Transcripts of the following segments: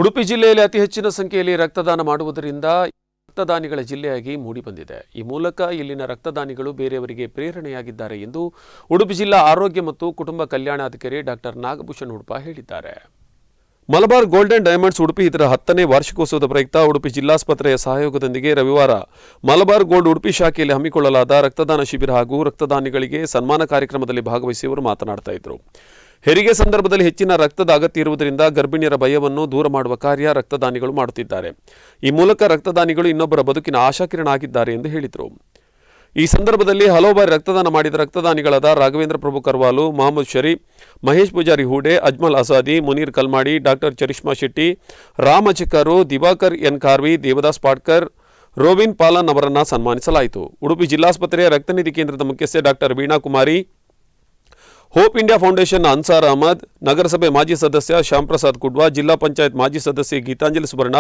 ಉಡುಪಿ ಜಿಲ್ಲೆಯಲ್ಲಿ ಅತಿ ಹೆಚ್ಚಿನ ಸಂಖ್ಯೆಯಲ್ಲಿ ರಕ್ತದಾನ ಮಾಡುವುದರಿಂದ ರಕ್ತದಾನಿಗಳ ಜಿಲ್ಲೆಯಾಗಿ ಮೂಡಿಬಂದಿದೆ. ಈ ಮೂಲಕ ಇಲ್ಲಿನ ರಕ್ತದಾನಿಗಳು ಬೇರೆಯವರಿಗೆ ಪ್ರೇರಣೆಯಾಗಿದ್ದಾರೆ ಎಂದು ಉಡುಪಿ ಜಿಲ್ಲಾ ಆರೋಗ್ಯ ಮತ್ತು ಕುಟುಂಬ ಕಲ್ಯಾಣಾಧಿಕಾರಿ ಡಾಕ್ಟರ್ ನಾಗಭೂಷಣ್ ಉಡುಪ ಹೇಳಿದ್ದಾರೆ. ಮಲಬಾರ್ ಗೋಲ್ಡನ್ ಡೈಮಂಡ್ಸ್ ಉಡುಪಿ ಇದರ 10ನೇ ವಾರ್ಷಿಕೋತ್ಸವದ ಪ್ರಯುಕ್ತ ಉಡುಪಿ ಜಿಲ್ಲಾಸ್ಪತ್ರೆಯ ಸಹಯೋಗದೊಂದಿಗೆ ರವಿವಾರ ಮಲಬಾರ್ ಗೋಲ್ಡ್ ಉಡುಪಿ ಶಾಖೆಯಲ್ಲಿ ಹಮ್ಮಿಕೊಳ್ಳಲಾದ ರಕ್ತದಾನ ಶಿಬಿರ ಹಾಗೂ ರಕ್ತದಾನಿಗಳಿಗೆ ಸನ್ಮಾನ ಕಾರ್ಯಕ್ರಮದಲ್ಲಿ ಭಾಗವಹಿಸಿ ಅವರು ಮಾತನಾಡ್ತಾ ಇದ್ದರು. ಹೆರಿಗೆ ಸಂದರ್ಭದಲ್ಲಿ ಹೆಚ್ಚಿನ ರಕ್ತದ ಅಗತ್ಯ ಇರುವುದರಿಂದ ಗರ್ಭಿಣಿಯರ ಭಯವನ್ನು ದೂರ ಮಾಡುವ ಕಾರ್ಯ ರಕ್ತದಾನಿಗಳು ಮಾಡುತ್ತಿದ್ದಾರೆ. ಈ ಮೂಲಕ ರಕ್ತದಾನಿಗಳು ಇನ್ನೊಬ್ಬರ ಬದುಕಿನ ಆಶಾಕಿರಣ ಆಗಿದ್ದಾರೆ ಎಂದು ಹೇಳಿದರು. ಈ ಸಂದರ್ಭದಲ್ಲಿ ಹಲವು ಬಾರಿ ರಕ್ತದಾನ ಮಾಡಿದ ರಕ್ತದಾನಿಗಳಾದ ರಾಘವೇಂದ್ರ ಪ್ರಭು ಕರ್ವಾಲು, ಮೊಹಮ್ಮದ್ ಶರೀಫ್, ಮಹೇಶ್ ಪೂಜಾರಿ ಹೂಡೆ, ಅಜ್ಮಲ್ ಅಸಾದಿ, ಮುನೀರ್ ಕಲ್ಮಾಡಿ, ಡಾಕ್ಟರ್ ಚರಿಷ್ಮಾ ಶೆಟ್ಟಿ, ರಾಮ ಚಿಕ್ಕರು, ದಿವಾಕರ್ ಎನ್ ಕಾರ್ವಿ, ದೇವದಾಸ್ ಪಾಟ್ಕರ್, ರೋವಿನ್ ಪಾಲನ್ ಅವರನ್ನು ಸನ್ಮಾನಿಸಲಾಯಿತು. ಉಡುಪಿ ಜಿಲ್ಲಾಸ್ಪತ್ರೆಯ ರಕ್ತನಿಧಿ ಕೇಂದ್ರದ ಮುಖ್ಯಸ್ಥೆ doctor Veena Kumari, Hope India Foundation Ansar Ahmed, ನಗರಸಭೆ ಮಾಜಿ ಸದಸ್ಯ ಶ್ಯಾಮ್ ಪ್ರಸಾದ್ ಕುಡ್ವಾ, ಜಿಲ್ಲಾ ಪಂಚಾಯತ್ ಮಾಜಿ ಸದಸ್ಯೆ ಗೀತಾಂಜಲಿ ಸುವರ್ಣ,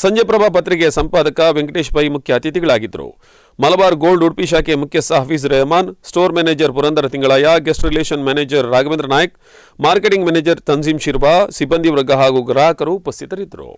ಸಂಜೆ ಪ್ರಭಾ ಪತ್ರಿಕೆಯ ಸಂಪಾದಕ ವೆಂಕಟೇಶ್ ಪೈ ಮುಖ್ಯ ಅತಿಥಿಗಳಾಗಿದ್ದರು. ಮಲಬಾರ್ ಗೋಲ್ಡ್ ಉಡುಪಿ ಶಾಖೆಯ ಮುಖ್ಯಸ್ಥ Hafeez Rehman, store manager Purandara Thingalaya, guest relation manager Raghavendra Naik, marketing manager Tanzeem Shirba, ಸಿಬ್ಬಂದಿ ವರ್ಗ ಹಾಗೂ ಗ್ರಾಹಕರು ಉಪಸ್ಥಿತರಿದ್ದರು.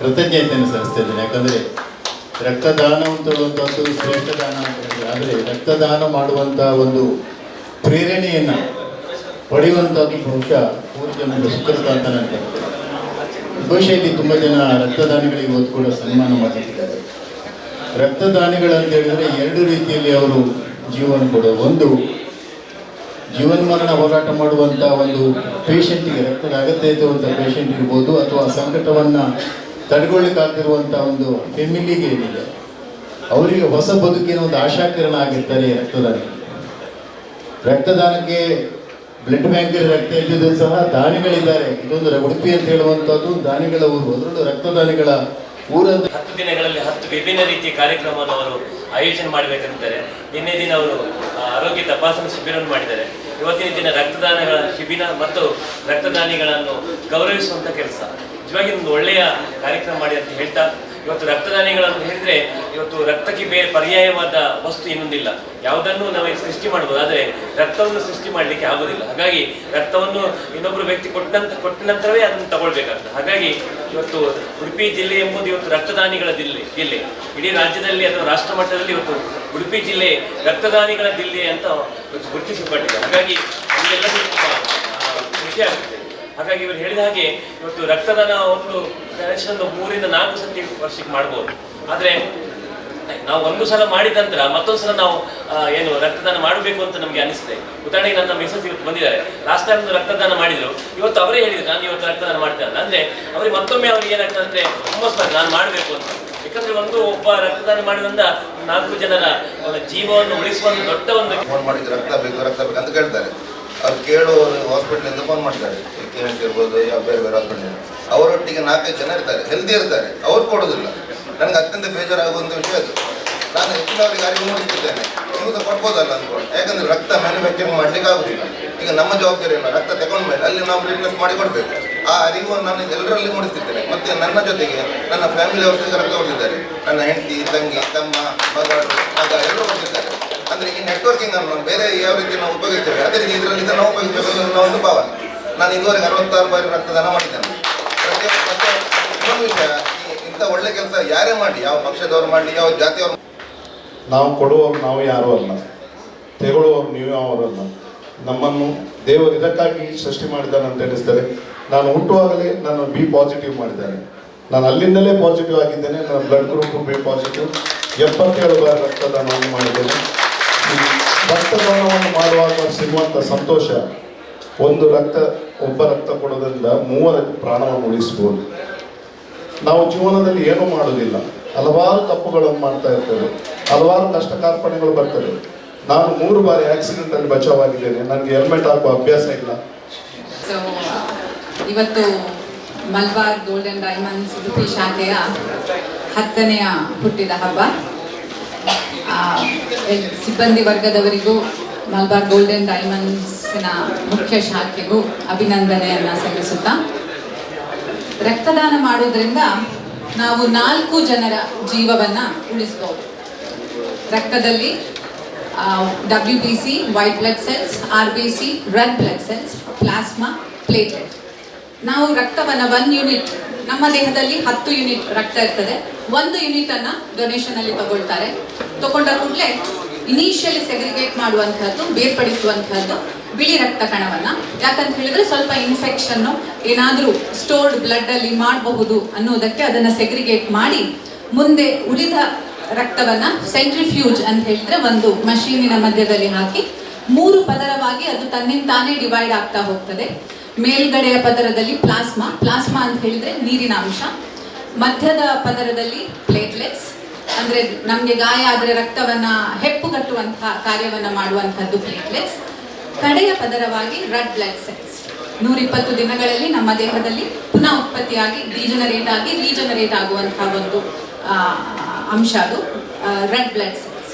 ಕೃತಜ್ಞತೆಯನ್ನು ಸಲ್ಲಿಸ್ತಾ ಇದ್ದೇನೆ. ಯಾಕಂದರೆ ರಕ್ತದಾನ ಅಂತ ಹೇಳುವಂಥದ್ದು ಶ್ರೇಷ್ಠ ದಾನ ಅಂತ ಹೇಳಿದರೆ, ಆದರೆ ರಕ್ತದಾನ ಮಾಡುವಂಥ ಒಂದು ಪ್ರೇರಣೆಯನ್ನು ಪಡೆಯುವಂಥದ್ದು ಬಹುಶಃ ಪೂರ್ವಜನ್ಮದ ಸುಕೃತ ಅಂತ ನಾನು ಕರಿತೇನೆ. ಬಹುಶಃ ಇಲ್ಲಿ ತುಂಬ ಜನ ರಕ್ತದಾನಿಗಳಿಗೆ ಇವತ್ತು ಕೂಡ ಸನ್ಮಾನ ಮಾಡಲಿದ್ದಾರೆ. ರಕ್ತದಾನಿಗಳಂತ ಹೇಳಿದರೆ ಎರಡು ರೀತಿಯಲ್ಲಿ ಅವರು ಜೀವನ ಕೊಡೋದು. ಒಂದು, ಜೀವನ್ಮರಣ ಹೋರಾಟ ಮಾಡುವಂಥ ಒಂದು ಪೇಷಂಟಿಗೆ, ರಕ್ತದ ಅಗತ್ಯ ಇರುವಂಥ ಪೇಷಂಟ್ ಇರ್ಬೋದು, ಅಥವಾ ಸಂಕಟವನ್ನು ತಡೆಗೊಳ್ಳಿಕ್ಕಾಗಿರುವಂಥ ಒಂದು ಫ್ಯಾಮಿಲಿಗೆ ಏನಿದೆ ಅವರಿಗೆ ಹೊಸ ಬದುಕಿನ ಒಂದು ಆಶಾಕಿರಣ ಆಗಿರ್ತಾರೆ ರಕ್ತದಾನ. ರಕ್ತದಾನಕ್ಕೆ ಬ್ಲಡ್ ಬ್ಯಾಂಕಲ್ಲಿ ರಕ್ತ ಇದ್ದಿದ್ದು ಸಹ ದಾನಿಗಳಿದ್ದಾರೆ. ಇದೊಂದು ಉಡುಪಿ ಅಂತ ಹೇಳುವಂಥದ್ದು ದಾನಿಗಳ ಊರು, ಅದರಲ್ಲೂ ರಕ್ತದಾನಿಗಳ ಊರಂತ 10 ದಿನಗಳಲ್ಲಿ 10 ವಿಭಿನ್ನ ರೀತಿಯ ಕಾರ್ಯಕ್ರಮವನ್ನು ಅವರು ಆಯೋಜನೆ ಮಾಡಬೇಕಂತಾರೆ. ನಿನ್ನೆ ದಿನ ಅವರು ಆರೋಗ್ಯ ತಪಾಸಣಾ ಶಿಬಿರವನ್ನು ಮಾಡಿದ್ದಾರೆ. ಇವತ್ತಿನ ದಿನ ರಕ್ತದಾನಗಳ ಶಿಬಿರ ಮತ್ತು ರಕ್ತದಾನಿಗಳನ್ನು ಗೌರವಿಸುವಂಥ ಕೆಲಸ ನಿಜವಾಗಿ ಒಂದು ಒಳ್ಳೆಯ ಕಾರ್ಯಕ್ರಮ ಮಾಡಿ ಅಂತ ಹೇಳ್ತಾ, ಇವತ್ತು ರಕ್ತದಾನಿಗಳನ್ನು ಹೇಳಿದರೆ ಇವತ್ತು ರಕ್ತಕ್ಕೆ ಬೇರೆ ಪರ್ಯಾಯವಾದ ವಸ್ತು ಇನ್ನೊಂದಿಲ್ಲ. ಯಾವುದನ್ನು ನಾವು ಸೃಷ್ಟಿ ಮಾಡ್ಬೋದು, ಆದರೆ ರಕ್ತವನ್ನು ಸೃಷ್ಟಿ ಮಾಡಲಿಕ್ಕೆ ಆಗೋದಿಲ್ಲ. ಹಾಗಾಗಿ ರಕ್ತವನ್ನು ಇನ್ನೊಬ್ಬರು ವ್ಯಕ್ತಿ ಕೊಟ್ಟ ನಂತರವೇ ಅದನ್ನು ತಗೊಳ್ಬೇಕಾಗ್ತದೆ. ಹಾಗಾಗಿ ಇವತ್ತು ಉಡುಪಿ ಜಿಲ್ಲೆ ಎಂಬುದು ಇವತ್ತು ರಕ್ತದಾನಿಗಳ ಜಿಲ್ಲೆ. ಇಡೀ ರಾಜ್ಯದಲ್ಲಿ ಅಥವಾ ರಾಷ್ಟ್ರ ಮಟ್ಟದಲ್ಲಿ ಇವತ್ತು ಉಡುಪಿ ಜಿಲ್ಲೆ ರಕ್ತದಾನಿಗಳ ಜಿಲ್ಲೆ ಅಂತ ಗುರುತಿಸಲ್ಪಟ್ಟಿದೆ. ಹಾಗಾಗಿ ಇದೆಲ್ಲವೂ ಖುಷಿ ಆಗುತ್ತೆ. ಹಾಗಾಗಿ ಇವರು ಹೇಳಿದ ಹಾಗೆ ಇವತ್ತು ರಕ್ತದಾನ ಒಂದು ಕನಿಷ್ಠ 3 ರಿಂದ 4 ಸತಿ ವರ್ಷಕ್ಕೆ ಮಾಡ್ಬೋದು. ಆದರೆ ನಾವು ಒಂದು ಸಲ ಮಾಡಿದ ನಂತರ ಮತ್ತೊಂದು ಸಲ ನಾವು ಏನು ರಕ್ತದಾನ ಮಾಡಬೇಕು ಅಂತ ನಮಗೆ ಅನಿಸ್ತದೆ. ಉದಾಹರಣೆಗೆ ನನ್ನ ಮಿಸಸ್ ಇವತ್ತು ಬಂದಿದ್ದಾರೆ, ಲಾಸ್ಟ್ ಟೈಮ್ ರಕ್ತದಾನ ಮಾಡಿದ್ರು. ಇವತ್ತು ಅವರೇ ಹೇಳಿದ್ರು ನಾನು ಇವತ್ತು ರಕ್ತದಾನ ಮಾಡ್ತೇನೆ ಅಂದರೆ ಅವ್ರಿಗೆ ಮತ್ತೊಮ್ಮೆ ಅವ್ರಿಗೆ ಏನಾಗ್ತದೆ ಅಂದರೆ ಹುಮ್ಮಸ್ತಾರೆ ನಾನು ಮಾಡಬೇಕು ಅಂತ. ಯಾಕಂದರೆ ಒಬ್ಬ ರಕ್ತದಾನ ಮಾಡಿದ್ರಿಂದ 4 ಜನರ ಜೀವವನ್ನು ಉಳಿಸುವ ದೊಡ್ಡ ಒಂದು ಫೋನ್ ಮಾಡಿದ್ದು ರಕ್ತ ಬೇಕು ಅಂತ ಕೇಳ್ತಾರೆ. ಅವ್ರು ಕೇಳುವವರು ಹಾಸ್ಪಿಟ್ಲಿಂದ ಫೋನ್ ಮಾಡ್ತಾರೆ, KMC ಇರ್ಬೋದು, ಯಾವ ಬೇರೆ ಬೇರೆ ಹಾಸ್ಪಿಟ್ಲಿಂದ. ಅವರೊಟ್ಟಿಗೆ 4-5 ಜನ ಇರ್ತಾರೆ, ಹೆಲ್ದಿ ಇರ್ತಾರೆ, ಅವ್ರು ಕೊಡೋದಿಲ್ಲ. ನನಗೆ ಅತ್ಯಂತ ಬೇಜಾರಾಗುವಂಥ ವಿಷಯ ಅದು. ನಾನು ಹೆಚ್ಚಿನವರಿಗೆ ಅರಿವು ಮೂಡಿಸ್ತಿದ್ದೇನೆ, ನೀವು ಸಹ ಕೊಡ್ಬೋದಲ್ಲ ಅಂದ್ಕೊಂಡು. ಯಾಕಂದರೆ ರಕ್ತ ಮ್ಯಾನುಫ್ಯಾಕ್ಚರಿಂಗ್ ಮಾಡಲಿಕ್ಕೆ ಆಗೋದಿಲ್ಲ. ಈಗ ನಮ್ಮ ಜವಾಬ್ದಾರಿ ಇಲ್ಲ, ರಕ್ತ ತಗೊಂಡ್ಮೇಲೆ ಅಲ್ಲಿ ನಾವು ರಿಪ್ಲೇಸ್ ಮಾಡಿ ಕೊಡಬೇಕು. ಆ ಅರಿವು ನಾನು ಎಲ್ಲರಲ್ಲಿ ಮೂಡಿಸ್ತಿದ್ದೇನೆ. ಮತ್ತು ನನ್ನ ಜೊತೆಗೆ ನನ್ನ ಫ್ಯಾಮಿಲಿ ಅವರು ಸಹ ರಕ್ತ ಕೊಡ್ತಿದ್ದಾರೆ. ನನ್ನ ಹೆಂಡತಿ, ತಂಗಿ, ತಮ್ಮ, ಮಗಳು, ಮಗ ಎಲ್ಲರೂ ಕೊಡ್ತಿದ್ದಾರೆ. ಅಂದರೆ ಈ ನೆಟ್ವರ್ಕಿಂಗ್ ಅನ್ನು ಬೇರೆ ಯಾವ ರೀತಿ ನಾವು ಉಪಯೋಗಿಸ್ತೇವೆ ಅದೇ ರೀತಿ ಇದರಲ್ಲಿ ನಾವು ಉಪಯೋಗಿಸಬೇಕು ಅನ್ನೋ ಒಂದು ಭಾವನೆ. ನಾನು ಇದುವರೆಗೆ 66 ಬಾರಿ ರಕ್ತದಾನ ಮಾಡಿದ್ದೇನೆ. ಮತ್ತೆ ಇನ್ನೊಂದು ವಿಷಯ, ಇಂಥ ಒಳ್ಳೆ ಕೆಲಸ ಯಾರೇ ಮಾಡಲಿ, ಯಾವ ಪಕ್ಷದವ್ರು ಮಾಡಲಿ, ಯಾವ ಜಾತಿಯವರು, ನಾವು ಕೊಡುವವರು ನಾವು ಯಾರೂ ಅಲ್ಲ, ತೆಗೊಳ್ಳುವವರು ನೀವು ಯಾವರಲ್ಲ. ನಮ್ಮನ್ನು ದೇವರು ಇದಕ್ಕಾಗಿ ಸೃಷ್ಟಿ ಮಾಡಿದ್ದಾನೆ ಅಂತ ಎಣಿಸ್ತಾರೆ. ನಾನು ಹುಟ್ಟುವಾಗಲೇ ನಾನು ಬಿ ಪಾಸಿಟಿವ್ ಮಾಡಿದ್ದೇನೆ. ನಾನು ಅಲ್ಲಿಂದಲೇ ಪಾಸಿಟಿವ್ ಆಗಿದ್ದೇನೆ. ನನ್ನ ಬ್ಲಡ್ ಗ್ರೂಪ್ ಬಿ ಪಾಸಿಟಿವ್. 77 ಬಾರಿ ರಕ್ತದಾನವನ್ನು ಮಾಡಿದ್ದೇನೆ. ರಕ್ತದಾನವನ್ನು ಮಾಡುವಾಗ ಸಿಗುವಂಥ ಸಂತೋಷ, ಒಬ್ಬ ರಕ್ತ ಕೊಡೋದ್ರಿಂದ 3 ಪ್ರಾಣವನ್ನು ಉಳಿಸ್ಬೋದು. ನಾವು ಜೀವನದಲ್ಲಿ ಏನೂ ಮಾಡೋದಿಲ್ಲ, ಹಲವಾರು ತಪ್ಪುಗಳನ್ನು ಮಾಡ್ತಾ ಇರ್ತೇವೆ, ಹಲವಾರು ಕಷ್ಟ ಕಾರ್ಪಣ್ಯಗಳು ಬರ್ತದೆ. ನಾನು 3 ಬಾರಿ ಆಕ್ಸಿಡೆಂಟಲ್ಲಿ ಬಚಾವಾಗಿದ್ದೇನೆ. ನನಗೆ ಹೆಲ್ಮೆಟ್ ಹಾಕುವ ಅಭ್ಯಾಸ ಇಲ್ಲ. ಸೊ ಇವತ್ತು ಮಲ್ಬಾರ್ ಗೋಲ್ಡನ್ ಡೈಮಂಡ್ಸ್ ಉಡುಪಿ ಶಾಖೆಯ 10ನೇ ಹುಟ್ಟಿದ ಹಬ್ಬ. ಸಿಬ್ಬಂದಿ ವರ್ಗದವರಿಗೂ ಮಲ್ಬಾರ್ ಗೋಲ್ಡನ್ ಡೈಮಂಡ್ಸ್ನ ಮುಖ್ಯ ಶಾಖೆಗೂ ಅಭಿನಂದನೆಯನ್ನು ಸಲ್ಲಿಸುತ್ತಾ, ರಕ್ತದಾನ ಮಾಡೋದ್ರಿಂದ ನಾವು 4 ಜನರ ಜೀವವನ್ನು ಉಳಿಸ್ಬೋದು. ರಕ್ತದಲ್ಲಿ WBC white blood cells, RBC red blood cells, plasma, platelet. ನಾವು ರಕ್ತವನ್ನು 1 ಯೂನಿಟ್, ನಮ್ಮ ದೇಹದಲ್ಲಿ 10 ಯೂನಿಟ್ ರಕ್ತ ಇರ್ತದೆ. 1 ಯೂನಿಟನ್ನು ಡೊನೇಷನಲ್ಲಿ ತಗೊಳ್ತಾರೆ. ತಗೊಂಡ ಕೂಡಲೇ ಇನಿಷಿಯಲಿ ಸೆಗ್ರಿಗೇಟ್ ಮಾಡುವಂಥದ್ದು, ಬೇರ್ಪಡಿಸುವಂಥದ್ದು ಬಿಳಿ ರಕ್ತ ಕಣವನ್ನು. ಯಾಕಂತ ಹೇಳಿದ್ರೆ ಸ್ವಲ್ಪ ಇನ್ಫೆಕ್ಷನ್ನು ಏನಾದರೂ ಸ್ಟೋರ್ಡ್ ಬ್ಲಡ್ಡಲ್ಲಿ ಮಾಡಬಹುದು ಅನ್ನೋದಕ್ಕೆ ಅದನ್ನು ಸೆಗ್ರಿಗೇಟ್ ಮಾಡಿ, ಮುಂದೆ ಉಳಿದ ರಕ್ತವನ್ನು ಸೆಂಟ್ರಿಫ್ಯೂಜ್ ಅಂತ ಹೇಳಿದ್ರೆ ಒಂದು ಮಷೀನಿನ ಮಧ್ಯದಲ್ಲಿ ಹಾಕಿ 3 ಪದರವಾಗಿ ಅದು ತನ್ನಿಂತಾನೇ ಡಿವೈಡ್ ಆಗ್ತಾ ಹೋಗ್ತದೆ. ಮೇಲ್ಗಡೆಯ ಪದರದಲ್ಲಿ ಪ್ಲಾಸ್ಮಾ ಅಂತ ಹೇಳಿದ್ರೆ ನೀರಿನ ಅಂಶ, ಮಧ್ಯದ ಪದರದಲ್ಲಿ ಪ್ಲೇಟ್ಲೆಟ್ಸ್ ಅಂದರೆ ನಮಗೆ ಗಾಯ ಆದರೆ ರಕ್ತವನ್ನು ಹೆಪ್ಪುಗಟ್ಟುವಂತಹ ಕಾರ್ಯವನ್ನು ಮಾಡುವಂಥದ್ದು ಪ್ಲೇಟ್ಲೆಟ್ಸ್, ಕಡೆಯ ಪದರವಾಗಿ ರೆಡ್ ಬ್ಲಡ್ ಸೆಲ್ಸ್. 120 ದಿನಗಳಲ್ಲಿ ನಮ್ಮ ದೇಹದಲ್ಲಿ ಪುನಃ ಉತ್ಪತ್ತಿಯಾಗಿ ರೀಜನರೇಟ್ ಆಗುವಂತಹ ಒಂದು ಅಂಶ ಅದು ರೆಡ್ ಬ್ಲಡ್ ಸೆಲ್ಸ್.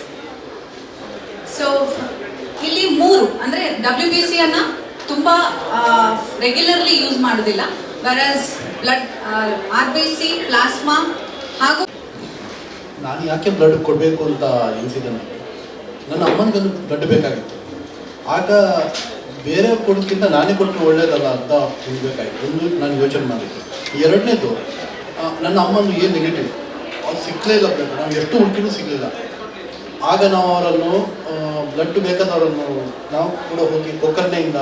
ಸೊ ಇಲ್ಲಿ 3 ಅಂದರೆ WBCಯನ್ನು ತುಂಬ ರೆಗ್ಯುಲರ್ಲಿ ಯೂಸ್ ಮಾಡೋದಿಲ್ಲ. ವರಸ್ ಬ್ಲಡ್ RBC, ಪ್ಲಾಸ್ಮಾ ಹಾಗೂ ನಾನು ಯಾಕೆ ಬ್ಲಡ್ ಕೊಡಬೇಕು ಅಂತ ಅನಿಸಿದೆ ನನಗೆ. ನನ್ನ ಅಮ್ಮನಿಗೊಂದು ಬ್ಲಡ್ ಬೇಕಾಗಿತ್ತು. ಆಗ ಬೇರೆ ಕೊಡೋದಕ್ಕಿಂತ ನಾನೇ ಕೊಟ್ಟರೆ ಒಳ್ಳೇದಲ್ಲ ಅಂತ ತಿಳ್ಬೇಕಾಗಿತ್ತು. ಒಂದು ನಾನು ಯೋಚನೆ ಮಾಡಿದ್ದೆ. ಎರಡನೇದು ನನ್ನ ಅಮ್ಮನ ಏನು ನೆಗೆಟಿವ್ ಅವ್ರು ಸಿಕ್ಕಲೇ ಇಲ್ಲ ಬ್ಲಡ್, ನಾವು ಎಷ್ಟು ಹುಡುಕಿನೂ ಸಿಗಲಿಲ್ಲ. ಆಗ ನಾವು ಅವರನ್ನು ಬ್ಲಡ್ ಬೇಕಾದವರನ್ನು ನಾವು ಕೂಡ ಹೋಗಿ ಕೊಕ್ಕರ್ಣೆಯಿಂದ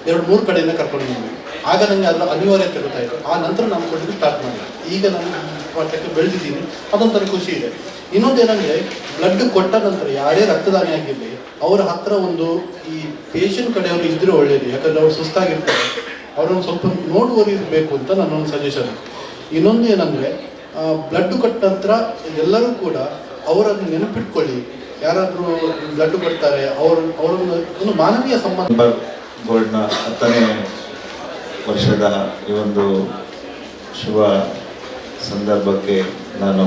2-3 ಕಡೆಯಿಂದ ಕರ್ಕೊಂಡು ಬಂದ್ವಿ. ಆಗ ನನಗೆ ಅದರ ಅನಿವಾರ್ಯತೆ ಗೊತ್ತಾಯಿತು. ಆ ನಂತರ ನಾನು ಕೊಡಲಿಕ್ಕೆ ಸ್ಟಾರ್ಟ್ ಮಾಡಿದೆ. ಈಗ ನಾನು ಮಟ್ಟಕ್ಕೆ ಬೆಳೆದಿದ್ದೀನಿ, ಅದೊಂಥರ ಖುಷಿ ಇದೆ. ಇನ್ನೊಂದೇನೆಂದರೆ ಬ್ಲಡ್ ಕೊಟ್ಟ ನಂತರ ಯಾರೇ ರಕ್ತದಾನಿ ಆಗಿರಲಿ ಅವರ ಹತ್ರ ಒಂದು ಈ ಪೇಷಂಟ್ ಕಡೆಯವರು ಇದ್ದರೆ ಒಳ್ಳೆಯದು. ಯಾಕಂದರೆ ಅವ್ರು ಸುಸ್ತಾಗಿರ್ತಾರೆ, ಅವರನ್ನು ಸ್ವಲ್ಪ ನೋಡುವವರು ಇರಬೇಕು ಅಂತ ನನ್ನೊಂದು ಸಜೆಷನ್. ಇನ್ನೊಂದು ಏನಂದರೆ ಬ್ಲಡ್ ಕೊಟ್ಟ ನಂತರ ಎಲ್ಲರೂ ಕೂಡ ಅವರನ್ನು ನೆನಪಿಟ್ಕೊಳ್ಳಿ, ಯಾರಾದರೂ ಬ್ಲಡ್ ಕೊಡ್ತಾರೆ ಅವರನ್ನು ಒಂದು ಮಾನವೀಯ ಸಂಬಂಧ. ಗೋಲ್ಡ್ನ 10ನೇ ವರ್ಷದ ಈ ಒಂದು ಶುಭ ಸಂದರ್ಭಕ್ಕೆ ನಾನು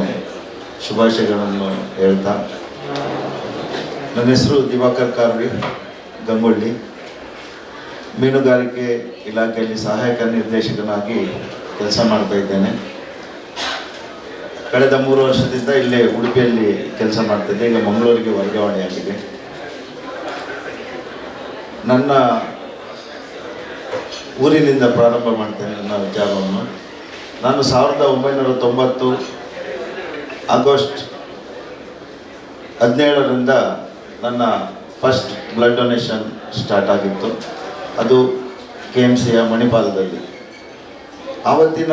ಶುಭಾಶಯಗಳನ್ನು ಹೇಳ್ತಾ, ನನ್ನ ಹೆಸರು ದಿವಾಕರ್ ಕಾರ್ವಿ ಗಂಗೊಳ್ಳಿ. ಮೀನುಗಾರಿಕೆ ಇಲಾಖೆಯಲ್ಲಿ ಸಹಾಯಕ ನಿರ್ದೇಶಕನಾಗಿ ಕೆಲಸ ಮಾಡ್ತಾ ಇದ್ದೇನೆ. ಕಳೆದ 3 ವರ್ಷದಿಂದ ಇಲ್ಲೇ ಉಡುಪಿಯಲ್ಲಿ ಕೆಲಸ ಮಾಡ್ತಿದ್ದೆ. ಈಗ ಮಂಗಳೂರಿಗೆ ವರ್ಗಾವಣೆಯಾಗಿದೆ. ನನ್ನ ಊರಿನಿಂದ ಪ್ರಾರಂಭ ಮಾಡ್ತೇನೆ ನನ್ನ ವಿಚಾರವನ್ನು. ನಾನು 1990 ಆಗಸ್ಟ್ 17ರಿಂದ ನನ್ನ ಫಸ್ಟ್ ಬ್ಲಡ್ ಡೊನೇಷನ್ ಸ್ಟಾರ್ಟ್ ಆಗಿತ್ತು. ಅದು KMCಯ ಮಣಿಪಾಲದಲ್ಲಿ. ಆವತ್ತಿನ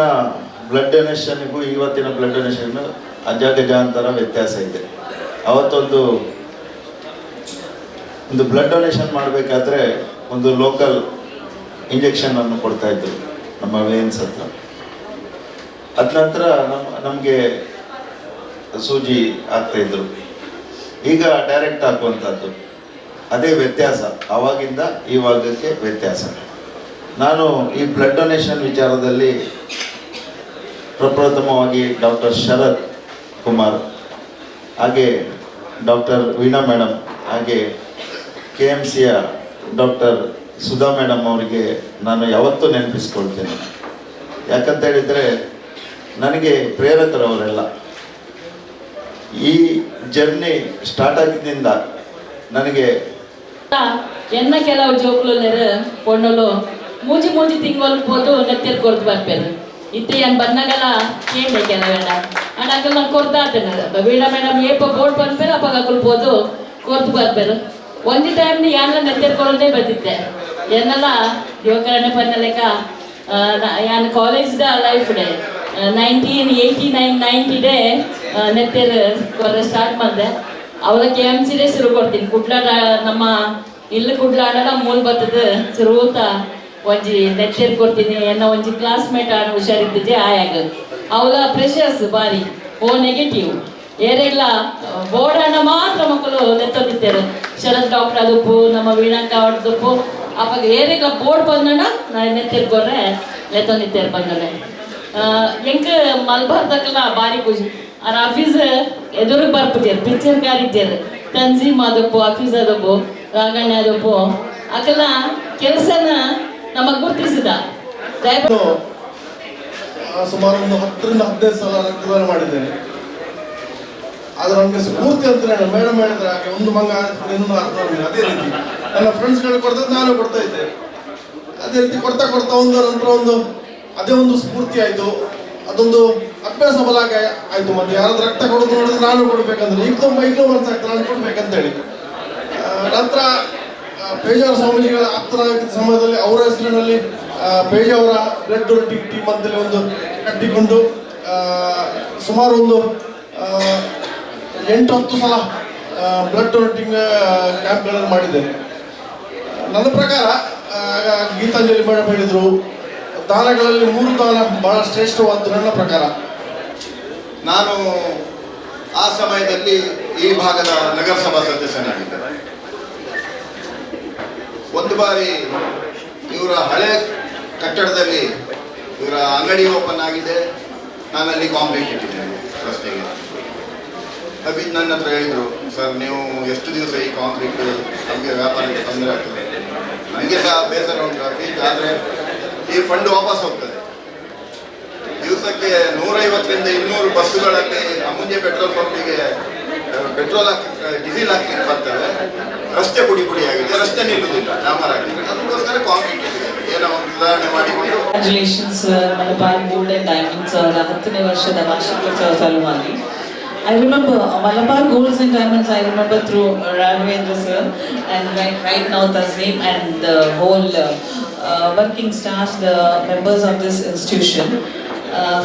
ಬ್ಲಡ್ ಡೊನೇಷನ್ಗೂ ಇವತ್ತಿನ ಬ್ಲಡ್ ಡೊನೇಷನ್ಗೂ ಅಜಗಜಾಂತರ ವ್ಯತ್ಯಾಸ ಇದೆ. ಅವತ್ತೊಂದು ಬ್ಲಡ್ ಡೊನೇಷನ್ ಮಾಡಬೇಕಾದ್ರೆ ಒಂದು ಲೋಕಲ್ ಇಂಜೆಕ್ಷನನ್ನು ಕೊಡ್ತಾಯಿದ್ರು ನಮ್ಮ ವೇನ್ಸ್ ಹತ್ರ. ಅದ ನಂತರ ನಮಗೆ ಸೂಜಿ ಆಗ್ತಾಯಿದ್ರು. ಈಗ ಡೈರೆಕ್ಟ್ ಹಾಕುವಂಥದ್ದು. ಅದೇ ವ್ಯತ್ಯಾಸ, ಆವಾಗಿಂದ ಇವಾಗಕ್ಕೆ ವ್ಯತ್ಯಾಸ. ನಾನು ಈ ಬ್ಲಡ್ ಡೊನೇಷನ್ ವಿಚಾರದಲ್ಲಿ ಪ್ರಪ್ರಥಮವಾಗಿ ಡಾಕ್ಟರ್ ಶರತ್ ಕುಮಾರ್, ಹಾಗೆ ಡಾಕ್ಟರ್ ವೀಣಾ ಮೇಡಮ್, ಹಾಗೆ KMCಯ ಡಾಕ್ಟರ್ ಸುಧಾ ಮೇಡಮ್ ಅವರಿಗೆ ನಾನು ಯಾವತ್ತೂ ನೆನಪಿಸ್ಕೊಳ್ತೇನೆ. ಯಾಕಂತ ಹೇಳಿದರೆ ನನಗೆ ಪ್ರೇರಕರವರೆಲ್ಲ. ಈ ಜರ್ನಿ ಸ್ಟಾರ್ಟ್ ಆಗಿದ್ದರಿಂದ ನನಗೆ ಎನ್ನ ಕೆಲವು ಜೋಕುಲು ಪೊಣ್ಣಲು ಮೂಜಿ ತಿಂಗಳು ಪೋದು ನೆತ್ತಿರ್ ಕೊರ್ದು ಬರ್ಪೇರು. ಇತ್ತೆ ಏನು ಬನ್ನಗಲ ಕೇಂಡೆ ಕೆಲವೇಡ ಅಣ್ಣಕಲ್ ನಾನು ಕೊಡ್ತಾ ಇದ್ದೇನೆ. ವೀಣಾ ಮೇಡಮ್ ಏಪ ಬೋರ್ಡ್ ಬಂದ್ಪೇರು ಅಪ್ಪಾಗ ಅಕ್ಕಲ್ಬೋದು ಕೊರ್ದು ಬರ್ಪೇರು. ಒಂದು ಟೈಮ್ ಯಾನೆಲ್ಲ ನೆತ್ತಿರ್ಕೊಳ್ಳೋದೇ ಬರ್ತಿದ್ದೆ. ಏನೆಲ್ಲ ಯುವಕರಣೆ ಪನ್ನಲೆಕ್ಕ ಯಾನ್ ಕಾಲೇಜ್ದ ಲೈಫ್ ಡೇ 1989-90 ಡೇ ನೆತ್ತೇರು ಕೊರ ಸ್ಟಾರ್ಟ್ ಮಾಡಿದೆ. ಅವಳ KMCದೇ ಶುರು ಕೊಡ್ತೀನಿ. ಕುಡ್ಲಾಡ ನಮ್ಮ ಇಲ್ಲಿ ಕುಡ್ಲಾಡ ಮೂಲ ಬರ್ತದ ಶುರುತ ಒಂಜಿ ನೆತ್ತೇರು ಕೊಡ್ತೀನಿ. ಎನ್ನ ಒಂಜಿ ಕ್ಲಾಸ್ಮೇಟ್ ಆಡ ಹುಷಾರಿದ್ದಿದ್ದೆ ಆಯಾಗ ಅವಳ ಪ್ರೆಷರ್ಸ್ ಬಾರಿ ಓ ನೆಗೆಟಿವ್ ಏರೆಲ್ಲ ಬೋರ್ಡ್ ಹಣ ಮಾತ್ರ ಮಕ್ಕಳು ನೆತ್ತೋದಿತ್ತೇರು. ಶರತ್ ಡಾಕ್ಟರ್ ಅದಪ್ಪು ನಮ್ಮ ವೀಣಾಂಕ ಅವಳದಪ್ಪು ಅವಾಗ ಏರೆಲ್ಲ ಬೋರ್ಡ್ ಬಂದಣ ನಾನು ನೆತ್ತಿರ್ಕೊಡ್ರೆ ನೆತ್ತೊಂದಿತ್ತೇರು ಬಂದಳೆ. ಎಂಕ ಮಲ್ಬಾರ್ದಕ್ಕಲ್ಲ ಭಾರಿ ಖುಷಿ. ಅವ್ರ ಆಫೀಸ್ ಎದುರಿಗೆ ಬರ್ಬಿಟ್ಟಿರು ಪಿಕ್ಚರ್ ಕಾರಿದ್ದೇರು. ತನ್ಜೀಮ್ ಅದಪ್ಪು ಆಫೀಸ್ ಅದಪ್ಪು ರಾಗಣ್ಣ ಅದಪ್ಪು ಅಕಲ್ಲ ಕೆಲಸನ ನಮಗೆ ಗುರ್ತಿಸಿದ. ಸುಮಾರು ಒಂದು 10-15 ಸಲ ರಕ್ತದಾನ ಮಾಡಿದ್ದೇನೆ. ಆದರೆ ನಮಗೆ ಸ್ಫೂರ್ತಿ ಅಂತ ಮೇಡಮ್ ಹೇಳಿದ್ರೆ ಹಾಗೆ ಒಂದು ಮಂಗ ಇನ್ನೊಂದು ಅರ್ಧ. ಅದೇ ರೀತಿ ನನ್ನ ಫ್ರೆಂಡ್ಸ್ಗಳು ಕೊಡ್ತದ್ದು ನಾನು ಕೊಡ್ತಾ ಇದ್ದೆ. ಅದೇ ರೀತಿ ಕೊಡ್ತಾ ಒಂದು ನಂತರ ಅದೇ ಒಂದು ಸ್ಫೂರ್ತಿ ಆಯಿತು. ಅದೊಂದು ಅಭ್ಯಾಸ ಬಲ ಆಯಿತು. ಮತ್ತು ಯಾರಾದ್ರೂ ರಕ್ತ ಕೊಡೋದು ನೋಡಿದ್ರೆ ನಾನು ಕೊಡ್ಬೇಕಂದ್ರೆ ಈಗಲೂ ಮನಸ್ಸಾಗ್ತದೆ ನಾನು ಕೊಡ್ಬೇಕಂತೇಳಿ. ನಂತರ ಪೇಜಾವರ ಸ್ವಾಮೀಜಿಗಳ ಆಪ್ತರಾಗಿದ್ದ ಸಮಯದಲ್ಲಿ ಅವರ ಹೆಸರಿನಲ್ಲಿ ಪೇಜಾವರ ಬ್ಲಡ್ ಡೊನೇಟಿಂಗ್ ಟೀಮ್ ಅಂತೇಳಿ ಒಂದು ಕಟ್ಟಿಕೊಂಡು ಸುಮಾರು ಒಂದು 8-10 ಸಲ ಬ್ಲಡ್ ಡೊನೇಟಿಂಗ್ ಕ್ಯಾಂಪ್ಗಳನ್ನು ಮಾಡಿದ್ದೇನೆ. ನನ್ನ ಪ್ರಕಾರ ಗೀತಾಂಜಲಿ ಮೇಡಮ್ ಹೇಳಿದರು, ದಾನಗಳಲ್ಲಿ 3 ದಾನ ಬಹಳ ಶ್ರೇಷ್ಠವಾದ್ದು ನನ್ನ ಪ್ರಕಾರ. ನಾನು ಆ ಸಮಯದಲ್ಲಿ ಈ ಭಾಗದ ನಗರಸಭಾ ಸದಸ್ಯನಾಗಿದ್ದೆ. ಒಂದು ಬಾರಿ ಇವರ ಹಳೆ ಕಟ್ಟಡದಲ್ಲಿ ಇವರ ಅಂಗಡಿ ಓಪನ್ ಆಗಿದೆ. ನಾನಲ್ಲಿ ಕಾಂಕ್ರೀಟ್ ಇಟ್ಟಿದ್ದೇನೆ ರಸ್ತೆಗೆ. ಅಭಿತ್ ನನ್ನ ಹತ್ರ ಹೇಳಿದರು, ಸರ್ ನೀವು ಎಷ್ಟು ದಿವಸ ಈ ಕಾಂಕ್ರೀಟ್ ನಮಗೆ ವ್ಯಾಪಾರಕ್ಕೆ ತೊಂದರೆ ಆಗ್ತದೆ, ನನಗೆ ಸಹ ಬೇಸರ ಉಂಟು ಅಭಿತ್, ಆದರೆ ಈ ಫಂಡ್ ವಾಪಸ್ ಹೋಗ್ತದೆ. ದಿವಸಕ್ಕೆ 150-200 ಬಸ್ಸುಗಳಲ್ಲಿ ಮುಂಜೆ ಪೆಟ್ರೋಲ್ ಪಂಪಿಗೆ ಪೆಟ್ರೋಲ್ ಹಾಕಿ ಡೀಸೆಲ್ ಹಾಕಲಿಕ್ಕೆ ಬರ್ತವೆ. ರಸ್ತೆ ಪುಡಿ ಆಗಿದೆ, ರಸ್ತೆ ನಿಲ್ಲುವುದಿಲ್ಲ, ಡಾಮರ್ ಆಗಿದೆ. ಅದಕ್ಕೋಸ್ಕರ ಕಾಂಕ್ರೀಟ್ ಇಟ್ಟಿದೆ. ಜೀವನವನ್ನು ಸುಧಾರಣೆ ಮಾಡಿಕೊಂಡು Congratulations, Malabar Gold and Diamonds, 10ನೇ ವರ್ಷದ ವಾರ್ಷಿಕೋತ್ಸವ ಸಲುವಾಗಿ. I remember Malabar Golds and Diamonds, I remember through Raghavendra sir, and right now Tasneem and the whole working staff, the members of this institution.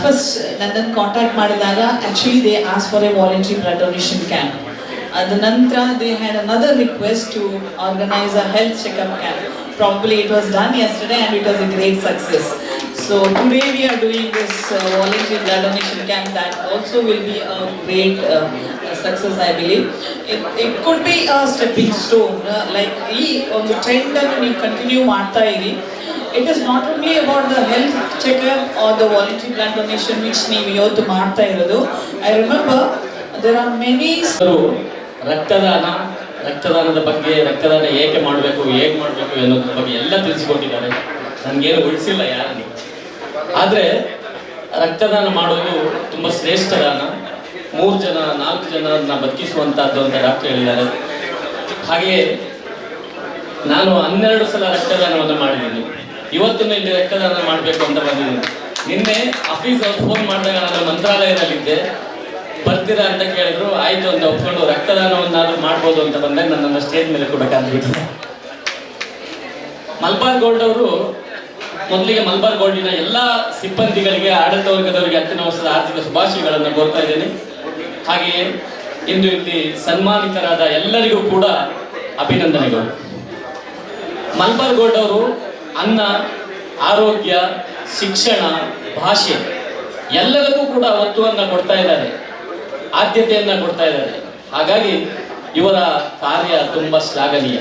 First, Nandan contact ಮಾಡಿದಾಗ actually they asked for a voluntary blood donation camp. The Nantra, they had another request to organize a health checkup camp. Probably it was done yesterday and it was a great success. So today we are doing this voluntary blood donation camp that also will be a great success, I believe. It could be a stepping stone, like on the trend that we continue ಮಾಡ್ತಾ ಇರಿ. It is not only about the health checkup or the voluntary blood donation which ನೀವು ಇವತ್ತು ಮಾಡ್ತಾ ಇರೋದು. I remember there are many ರಕ್ತದಾನದ ಬಗ್ಗೆ, ರಕ್ತದಾನ ಏಕೆ ಮಾಡಬೇಕು, ಹೇಗೆ ಮಾಡಬೇಕು ಅನ್ನೋದ್ರ ಬಗ್ಗೆ ಎಲ್ಲ ತಿಳಿಸಿಕೊಟ್ಟಿದ್ದಾರೆ. ನನಗೇನು ಉಳಿಸಿಲ್ಲ ಯಾರನ್ನು. ಆದರೆ ರಕ್ತದಾನ ಮಾಡೋದು ತುಂಬ ಶ್ರೇಷ್ಠ ದಾನ. 3 ಜನ 4 ಜನರನ್ನ ಬದುಕಿಸುವಂಥದ್ದು ಅಂತ ಡಾಕ್ಟರ್ ಹೇಳಿದ್ದಾರೆ. ಹಾಗೆಯೇ ನಾನು 12 ಸಲ ರಕ್ತದಾನವನ್ನು ಮಾಡಿದ್ದೀನಿ. ಇವತ್ತು ಇಲ್ಲಿ ರಕ್ತದಾನ ಮಾಡಬೇಕು ಅಂತ ಬಂದಿದ್ದೀನಿ. ನಿನ್ನೆ ಆಫೀಸ್ ಅವ್ರು ಫೋನ್ ಮಾಡಿದಾಗ ನಾನು ಮಂತ್ರಾಲಯದಲ್ಲಿದ್ದೆ, ಬರ್ತೀರಾ ಅಂತ ಕೇಳಿದ್ರು. ಆಯಿತು ಅಂತ ಒಪ್ಕೊಂಡು ರಕ್ತದಾನವನ್ನಾದರೂ ಮಾಡ್ಬೋದು ಅಂತ ಬಂದಾಗ ನನ್ನನ್ನು ಸ್ಟೇಜ್ ಮೇಲೆ ಕೊಡೋಕ್ಕಾಗಲಿಲ್ಲ. ಮಲ್ಬಾರ್ ಗೋಲ್ಡ್ ಅವರು ಮೊದಲಿಗೆ ಮಲ್ಬಾರ್ ಗೋಲ್ಡಿನ ಎಲ್ಲ ಸಿಬ್ಬಂದಿಗಳಿಗೆ, ಆಡಳಿತ ವರ್ಗದವರಿಗೆ 10ನೇ ವರ್ಷದ ಆರ್ಥಿಕ ಶುಭಾಶಯಗಳನ್ನು ಕೋರ್ತಾ ಇದ್ದೇನೆ. ಹಾಗೆಯೇ ಇಂದು ಇಲ್ಲಿ ಸನ್ಮಾನಿತರಾದ ಎಲ್ಲರಿಗೂ ಕೂಡ ಅಭಿನಂದನೆಗಳು. ಮಲ್ಬಾರ್ ಗೋಲ್ಡ್ ಅವರು ಅನ್ನ, ಆರೋಗ್ಯ, ಶಿಕ್ಷಣ, ಭಾಷೆ ಎಲ್ಲದಕ್ಕೂ ಕೂಡ ಒತ್ತುವನ್ನು ಕೊಡ್ತಾ ಇದ್ದಾರೆ, ಆದ್ಯತೆಯನ್ನು ಕೊಡ್ತಾ ಇದ್ದಾರೆ. ಹಾಗಾಗಿ ಇವರ ಕಾರ್ಯ ತುಂಬ ಶ್ಲಾಘನೀಯ.